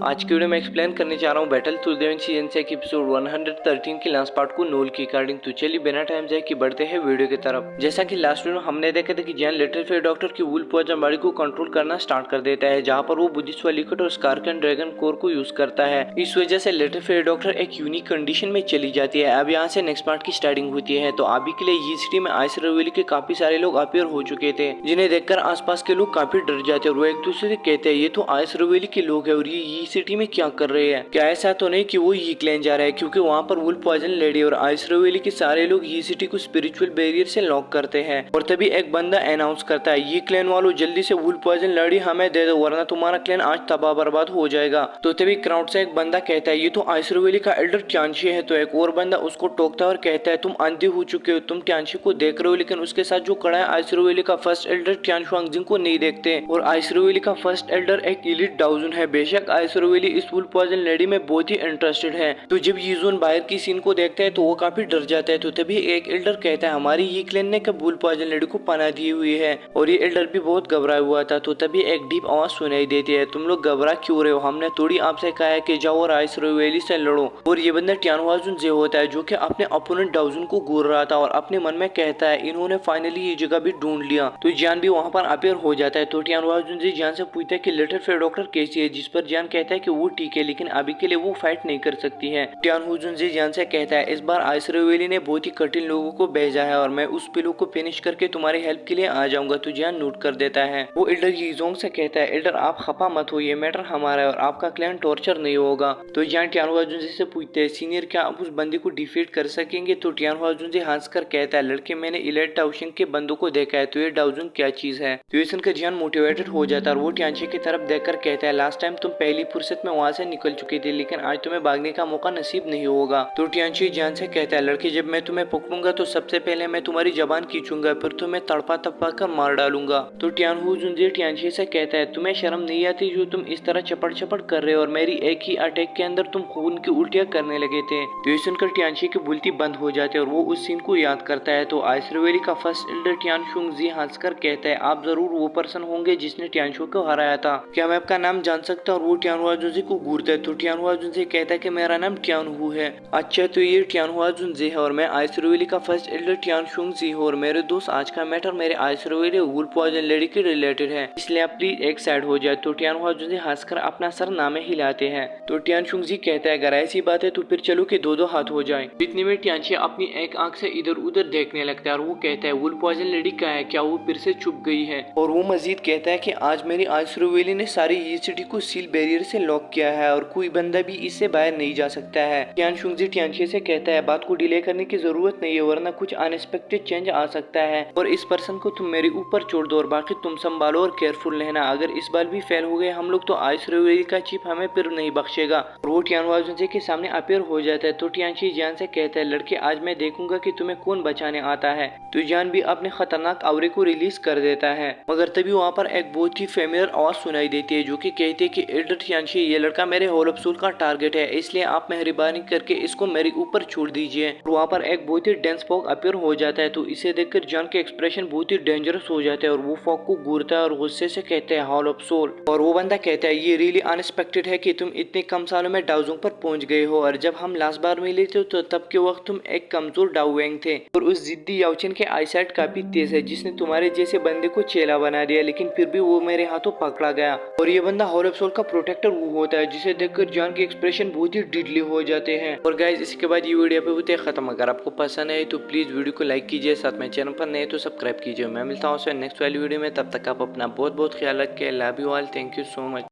आज की वीडियो में एक्सप्लेन करने जा रहा हूँ बैटल टू देवन सीजन से एपिसोड 113 के लास्ट पार्ट को नोल की अकॉर्डिंग। तो चलिए बिना टाइम जाए कि बढ़ते हैं वीडियो की तरफ। जैसा कि लास्ट वीडियो में हमने देखा था कि जैन लिटिल फेयर डॉक्टर की वुल्फ पॉइजन बॉडी को कंट्रोल करना स्टार्ट कर देता है, जहाँ पर वो बुद्धिस्ट वालीकट और स्कारकन ड्रैगन कोर को यूज करता है। इस वजह से लिटिल फेयर डॉक्टर एक यूनिक कंडीशन में चली जाती है। अब यहाँ से नेक्स्ट पार्ट की स्टार्टिंग होती है। तो अभी के लिए ये सिटी में आइस रिवेली के काफी सारे लोग अपीयर हो चुके थे, जिन्हें देखकर आसपास के लोग काफी डर जाते और वो एक दूसरे से कहते हैं ये तो आइस रिवेली के लोग है और ये सिटी में क्या कर रहे हैं। क्या ऐसा तो नहीं कि वो ये क्लैन जा रहा है, क्योंकि वहाँ पर वुल्फ पॉइजन लेडी और आइस रिवेली के सारे लोग ये सिटी को स्पिरिचुअल बैरियर से लॉक करते हैं। और तभी एक बंदा अनाउंस करता है ये क्लैन वालों जल्दी से वुल्फ पॉइजन लेडी हमें दे दो, वरना तुम्हारा क्लैन आज तबाह बर्बाद हो जाएगा। तो तभी क्राउड से एक बंदा कहता है ये तो आइस रिवेली का एल्डर ट्यांशी है। तो एक और बंदा उसको टोकता है और कहता है तुम अंधे हो चुके हो, तुम ट्यांशी को देख रहे हो लेकिन उसके साथ जो खड़ा है आइस रिवेली का फर्स्ट एल्डर ट्यांशुआंगजिंग को नहीं देखते। और आइस रिवेली का फर्स्ट एल्डर एक एलीट डाउजन है। बेशक आइस रिवेली इस वुल्फ पॉइजन लेडी में बहुत ही इंटरेस्टेड है। तो जब यीजोन बाहर की सीन को देखता है तो वो काफी डर जाता है। तो तभी एक एल्डर कहता है हमारी ये क्लैन ने कब वुल्फ पॉइजन लेडी को पनाह दी हुई है, और ये एल्डर भी बहुत घबराया हुआ था। तो तभी एक डीप आवाज सुनाई देती है तुम लोग घबरा क्यों रहे हो, हमने थोड़ी आपसे कहा है कि जाओ और आइस रिवेली से लड़ो। और ये बंदा ट्यानहुआजुन जे होता है, जो कि अपने अपोनेंट डाउजन को घूर रहा था और अपने मन में कहता है इन्होंने फाइनली ये जगह भी ढूंढ लिया। तो जान भी वहाँ पर अपीयर हो जाता है। तो ट्यानहुआजुन जे जान से पूछता है कि लिटिल फेयर डॉक्टर कैसी है, जिस पर जान कहता है कि वो ठीक है लेकिन अभी के लिए वो फाइट नहीं कर सकती है। ट्यानहुआजुन जे जान से कहता है इस बार आइस रिवेली ने बहुत ही कठिन लोगों को भेजा है और मैं उस पिलो को फिनिश करके तुम्हारी हेल्प के लिए आ जाऊंगा। तो जान नोट कर देता है। वो एल्डर यीजोंग से कहता है एल्डर आप खपा मत हो, ये मैटर हमारा है और आपका क्लैन टॉर्चर नहीं होगा। तो जान ट्यानहुआजुन जे से पूछते हैं सीनियर क्या आप उस बंदी को डिफीट कर सकेंगे। तो ट्यानहुआजुन जे हंसकर कहता है लड़के मैंने इलेट डाउशिंग के बंदों को देखा है, तो ये डाउजिंग क्या चीज है। तो ये सुनकर जान मोटिवेटेड हो जाता है और वो ट्यांशी की तरफ देखकर कहता है लास्ट टाइम तुम पहली फुर्सत में वहाँ से निकल चुकी थी, लेकिन आज तुम्हें भागने का मौका नसीब नहीं होगा। तो ट्यांशी जान से कहता है लड़के जब मैं तुम्हें पकड़ूंगा तो सबसे पहले मैं तुम्हारी जबान खींचूंगा, फिर तुम्हें तड़पा तड़पा कर मार डालूंगा। तो ट्यानहुआजुन जे ट्यांशी से कहता है तुम्हें शर्म नहीं आती जो तुम इस तरह चपड़ चपड़ कर रहे हो, और मेरी एक ही अटैक के अंदर तुम खून की उल्टियां करने लगे थे। तो ये सुनकर ट्यांशी की बुलती बंद हो जाती है और वो उस सीन को याद करता है। तो आइस रिवेली का फर्स्ट एल्डर ट्यानशुंगजी हंसकर कहता है आप जरूर वो पर्सन होंगे जिसने ट्यांशु को हराया था, क्या मैं आपका नाम जान सकता हूँ। और वो ट्यानहुआजुन जे को घूरता है। तो ट्यानहुआजुन जे कहता है कि मेरा नाम ट्यानहू है। अच्छा तो ये ट्यानहुआजुन जे है और मैं आइस रिवेली का फर्स्ट एल्डर ट्यानशुंगजी हूँ, और मेरे दोस्त आज का मैटर मेरे आइस रिवेली वुल्फ पॉइजन लेडी के रिलेटेड है, इसलिए आप प्लीज एक साइड हो जाए। तो ट्यानहुआजुन जे हंसकर अपना सर नामे हिलाते हैं। तो ट्यानशुंगजी कहता है अगर ऐसी बात है तो फिर चलो कि दो दो हाथ हो जाए। इतने में ट्यांशी अपनी एक आंख से इधर उधर देखने लगता है और वो कहता है वुल्फ पॉइजन लेडी क्या है, क्या वो फिर से छुप गई है। और वो मजीद कहता है कि आज मेरी आइस रिवेली ने सारी ये सिटी को सील बैरियर से लॉक किया है और कोई बंदा भी इससे बाहर नहीं जा सकता है। ट्यानशुंगजी ट्यांशी से कहता है बात को डिले करने की जरूरत नहीं है, वरना कुछ अनएक्सपेक्टेड चेंज आ सकता है और इस पर्सन को तुम मेरे ऊपर छोड़ दो और बाकी तुम संभालो और केयरफुल रहना। अगर इस बार भी फेल हो गए हम लोग तो आइस रिवेली का चीफ हमें फिर नहीं बख्शेगा। और वो ट्यानहुआजुन जे के सामने अपीयर हो जाता है। तो ट्यांशी जान से कहता है लड़के आज मैं देखूंगा कि तुम्हें कौन बचाने आता है। तो जान भी अपने खतरनाक आवरे को रिलीज कर देता है, मगर तभी वहाँ पर एक बहुत ही फेमिलियर आवाज सुनाई देती है जो कि कहती है कि एल्डर ट्यांशी ये लड़का मेरे होल ऑफ सोल का टारगेट है, इसलिए आप मेहरबानी करके इसको मेरे ऊपर छोड़ दीजिए। और वहाँ पर एक बहुत ही डेंस फॉग अपीयर हो जाता है। तो इसे देखकर जान के एक्सप्रेशन बहुत ही डेंजरस हो जाते हैं और वो फॉग को घूरता है और गुस्से से कहते हैं हॉल ऑफ सोल। और वो बंदा कहता है ये रियली अनएक्सपेक्टेड है कि तुम इतने कम सालों में डाउजोंग पर पहुंच गए हो, और जब हम लास्ट बार मिले थे तो तब के वक्त तुम एक कमजोर डाउवेंग थे और उस जिद्दी याओचेन के आईसाइट काफी तेज है जिसने तुम्हारे जैसे बंदे को चेला बना दिया, लेकिन फिर भी वो मेरे हाथों पकड़ा गया। और ये बंदा हॉल ऑफ सोल का प्रोटेक्टर वो होता है, जिसे देखकर जान के एक्सप्रेशन बहुत ही डिडली हो जाते हैं। और गाइस इसके बाद ये वीडियो पे होते खत्म। अगर आपको पसंद है तो प्लीज वीडियो को लाइक कीजिए, साथ में चैनल पर नए तो सब्सक्राइब कीजिए। मैं मिलता हूँ नेक्स्ट वाली वीडियो में, तब तक आप अपना बहुत बहुत ख्याल रखिए। Love you all, thank you so much.